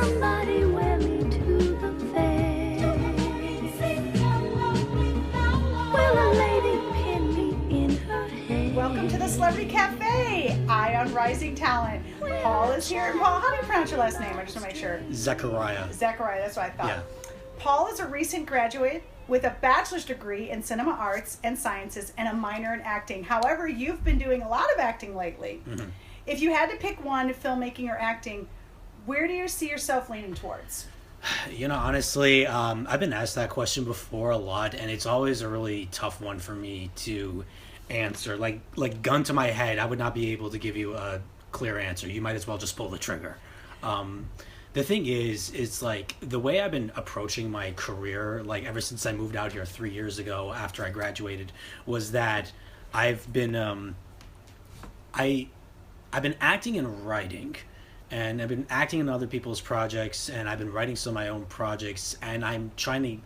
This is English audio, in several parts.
Somebody wear me to the fair. Will a lady pin me in her hair? Welcome to the Celebrity Cafe, Eye on Rising Talent. Paul is here. And Paul, how do you pronounce your last name? I just want to make sure. Zecharia. Zecharia, that's what I thought. Yeah. Paul is a recent graduate with a bachelor's degree in cinema arts and sciences and a minor in acting. However, you've been doing a lot of acting lately. Mm-hmm. If you had to pick one, filmmaking or acting, where do you see yourself leaning towards? You know, honestly, I've been asked that question before a lot, and it's always a really tough one for me to answer. Like gun to my head, I would not be able to give you a clear answer. You might as well just pull the trigger. The thing is, it's like the way I've been approaching my career, like ever since I moved out here 3 years ago after I graduated, was that I've been I've been acting and writing, and I've been acting in other people's projects, and I've been writing some of my own projects, and I'm trying to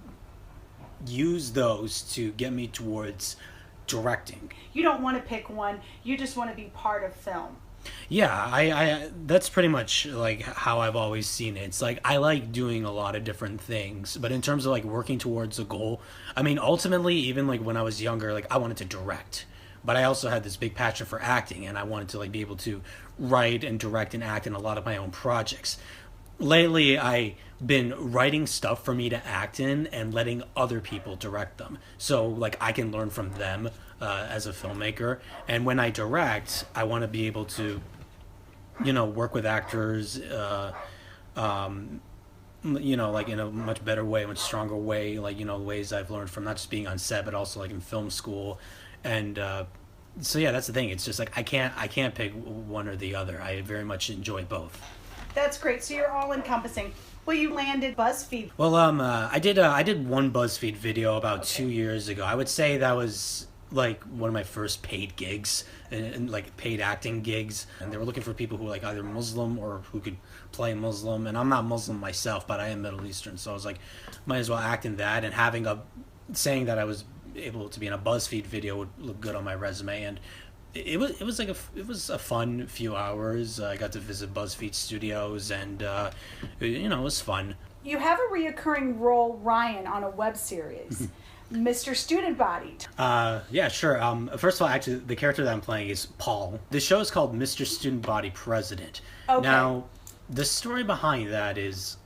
use those to get me towards directing. You don't want to pick one, you just want to be part of film. Yeah, I that's pretty much like how I've always seen it. It's like I like doing a lot of different things, but in terms of like working towards a goal, I mean, ultimately, even like when I was younger, like I wanted to direct, but I also had this big passion for acting, and I wanted to like be able to write and direct and act in a lot of my own projects. Lately, I've been writing stuff for me to act in and letting other people direct them, so like I can learn from them as a filmmaker. And when I direct, I want to be able to, you know, work with actors, you know, like in a much better way, much stronger way, like, you know, ways I've learned from not just being on set, but also like in film school. And so yeah, that's the thing. It's just like I can't pick one or the other. I very much enjoy both. That's great. So you're all encompassing. Well, you landed BuzzFeed. Well, I did one BuzzFeed video about 2 years ago. I would say that was like one of my first paid gigs and like paid acting gigs, and they were looking for people who were like either Muslim or who could play Muslim, and I'm not Muslim myself, but I am Middle Eastern, so I was like, might as well act in that, and saying that I was able to be in a BuzzFeed video would look good on my resume. And it was a fun few hours. I got to visit BuzzFeed studios, and you know, it was fun. You have a reoccurring role, Ryan, on a web series. Mr. Student Body. Yeah, sure. First of all, actually, the character that I'm playing is Paul. The show is called Mr. Student Body President. Okay. Now, the story behind that is,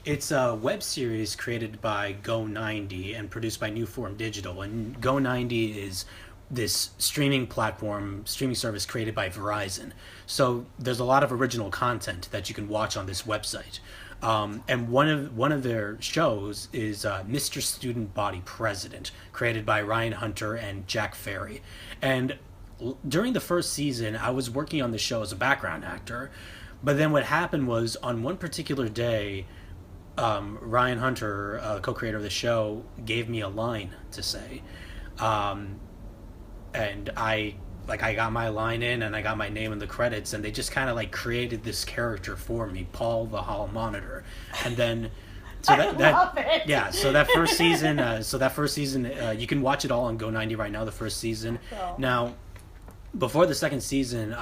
it's a web series created by Go90 and produced by New Form Digital. And Go90 is this streaming service created by Verizon. So there's a lot of original content that you can watch on this website. And one of their shows is Mr. Student Body President, created by Ryan Hunter and Jack Ferry. And during the first season, I was working on the show as a background actor. But then what happened was, on one particular day, Ryan Hunter, co-creator of the show, gave me a line to say. And I got my line in, and I got my name in the credits, and they just kind of like created this character for me, Paul the Hall Monitor. And then so I love it. Yeah, so that first season, you can watch it all on Go90 right now, the first season. Oh. Now, before the second season,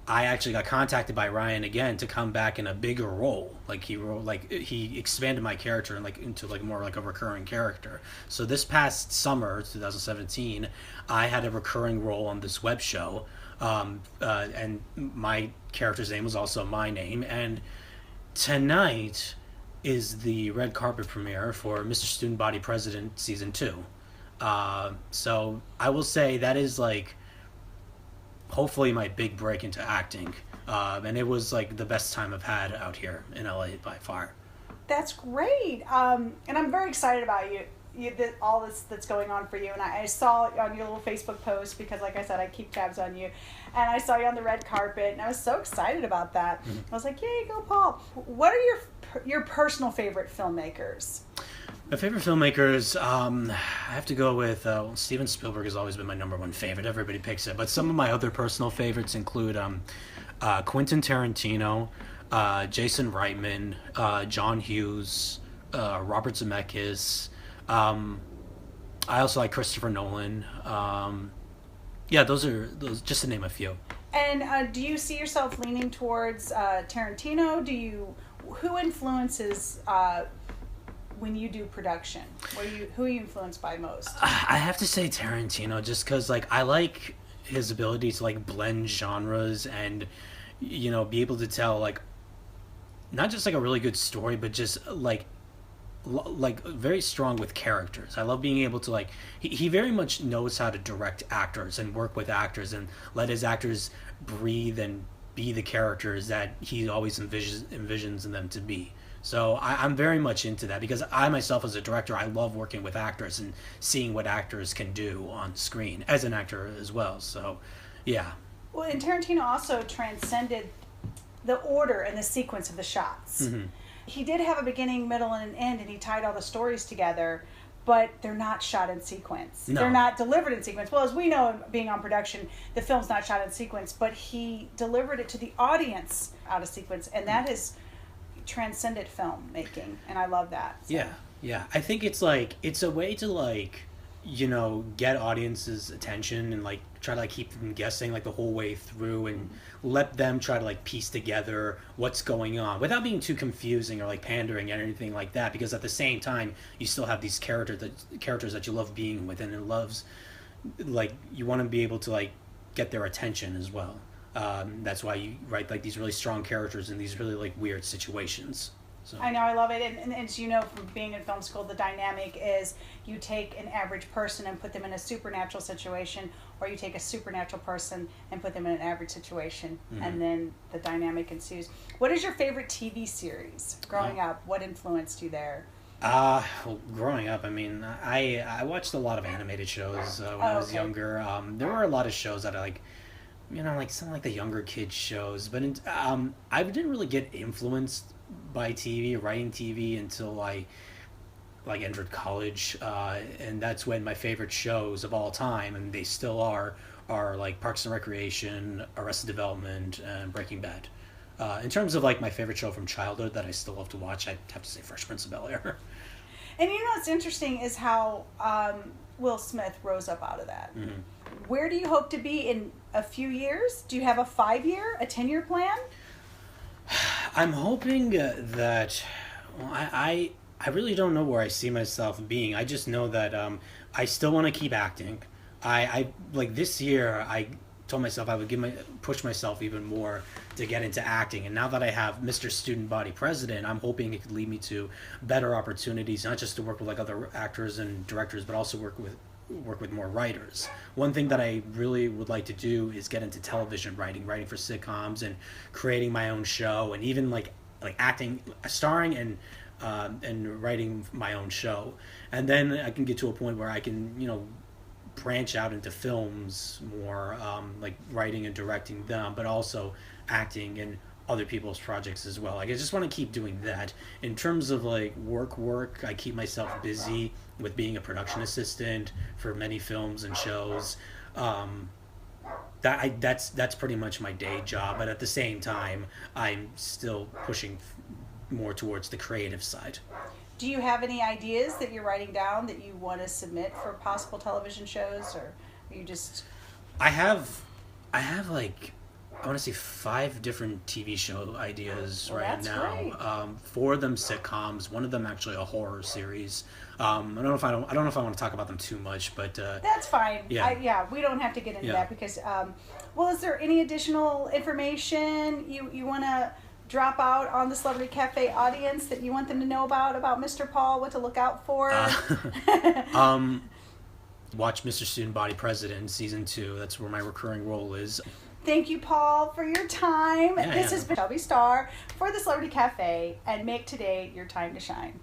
I actually got contacted by Ryan again to come back in a bigger role. He expanded my character into more like a recurring character. So this past summer, 2017, I had a recurring role on this web show, and my character's name was also my name. And tonight is the red carpet premiere for Mr. Student Body President Season 2. So I will say that is like hopefully my big break into acting, and it was like the best time I've had out here in LA by far. That's great, and I'm very excited about all this that's going on for you. And I saw on your little Facebook post, because like I said, I keep tabs on you, and I saw you on the red carpet, and I was so excited about that. Mm-hmm. I was like, yay, go Paul. What are your personal favorite filmmakers? My favorite filmmakers, I have to go with Steven Spielberg has always been my number one favorite. Everybody picks it, but some of my other personal favorites include Quentin Tarantino, Jason Reitman, John Hughes, Robert Zemeckis. I also like Christopher Nolan. Yeah, those just to name a few. And do you see yourself leaning towards Tarantino? who influences when you do production? Who are you influenced by most? I have to say Tarantino, just because like I like his ability to like blend genres and be able to tell like not just like a really good story, but just like very strong with characters. I love being able to like he very much knows how to direct actors and work with actors and let his actors breathe and be the characters that he always envisions them to be. So I'm very much into that because I myself as a director, I love working with actors and seeing what actors can do on screen as an actor as well. So yeah. Well, and Tarantino also transcended the order and the sequence of the shots. Mm-hmm. He did have a beginning, middle, and an end, and he tied all the stories together, but they're not shot in sequence. No. They're not delivered in sequence. Well, as we know, being on production, the film's not shot in sequence, but he delivered it to the audience out of sequence, and that is transcended filmmaking, and I love that. So. Yeah. I think it's a way to like, get audiences' attention and like try to like keep them guessing like the whole way through and let them try to like piece together what's going on without being too confusing or like pandering or anything like that, because at the same time you still have these characters that you love being with, and it loves like you want to be able to like get their attention as well. That's why you write like these really strong characters in these really like weird situations. So. I know, I love it, and as you know from being in film school, the dynamic is you take an average person and put them in a supernatural situation, or you take a supernatural person and put them in an average situation, and then the dynamic ensues. What is your favorite TV series growing up? What influenced you there? Well, growing up, I mean, I watched a lot of animated shows when I was younger. There were a lot of shows that I like, like some like the younger kids shows, but I didn't really get influenced by TV, writing TV, until I like entered college, and that's when my favorite shows of all time, and they still are like Parks and Recreation, Arrested Development, and Breaking Bad. In terms of like my favorite show from childhood that I still love to watch, I'd have to say Fresh Prince of Bel-Air. And what's interesting is how Will Smith rose up out of that. Mm-hmm. Where do you hope to be in a few years? Do you have a 5-year, a 10-year plan? I'm hoping that I really don't know where I see myself being. I just know that I still want to keep acting. I like this year I told myself I would push myself even more to get into acting, and now that I have Mr. Student Body President, I'm hoping it could lead me to better opportunities, not just to work with like other actors and directors, but also work with more writers. One thing that I really would like to do is get into television writing for sitcoms and creating my own show, and even like acting, starring and writing my own show. And then I can get to a point where I can, branch out into films more, like writing and directing them, but also acting in other people's projects as well. Like I just want to keep doing that. In terms of like work, I keep myself busy with being a production assistant for many films and shows. That's pretty much my day job, but at the same time I'm still pushing more towards the creative side. Do you have any ideas that you're writing down that you want to submit for possible television shows, or are you just... I have like, I want to say 5 different TV show ideas right now. Great. 4 of them sitcoms. One of them actually a horror series. I don't know if I want to talk about them too much, but that's fine. Yeah, we don't have to get into that because. Well, is there any additional information you want to drop out on the Celebrity Cafe audience that you want them to know about Mr. Paul, what to look out for? Watch Mr. Student Body President Season 2. That's where my recurring role is. Thank you, Paul, for your time. This has been Chelleby Starr for the Celebrity Cafe, and make today your time to shine.